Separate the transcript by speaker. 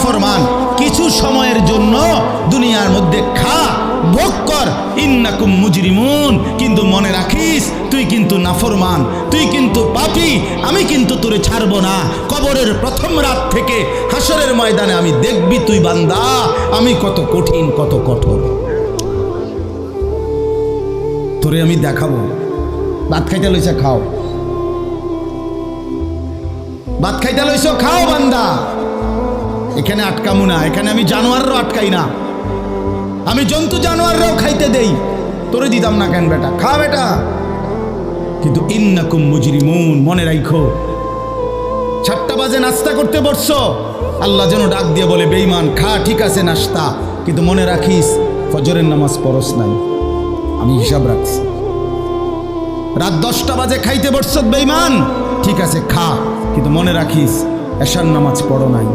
Speaker 1: নাফরমান, কিছু সময়ের জন্য দুনিয়ার মধ্যে খা, ভোগ কর, ইন্নাকুম মুজরিমুন, কিন্তু মনে রাখিস তুই কিন্তু নাফরমান, তুই কিন্তু পাপী, আমি কিন্তু তোরে ছাড়বো না। কবরের প্রথম রাত থেকে হাসরের ময়দানে আমি দেখবি তুই বান্দা আমি কত কঠিন কত কঠোর, তোরে আমি দেখাবো। ভাত খাইতে লইছে খাও, ভাত খাইতে লইছ খাও বান্দা, এখানে আটকামু না, এখানে আমি জানোয়াররাও আটকাই না, আমি জন্তু জানোয়াররাও খাইতে দেই, তোরে দিতাম না কেন বেটা, খা বেটা। কিন্তু ইন্নাকুম মুজরিমুন, মনে রাখো 7টা বাজে নাস্তা করতে বসছো, আল্লাহ যেন ডাক দিয়ে বলে বেঈমান খা, ঠিক আছে নাস্তা, কিন্তু মনে রাখিস ফজরের নামাজ পড়স নাই, আমি হিসাব রাখছি। রাত 10টা বাজে খাইতে বসছ বেঈমান, ঠিক আছে খা, কিন্তু মনে রাখিস এশার নামাজ পড়ো নাই।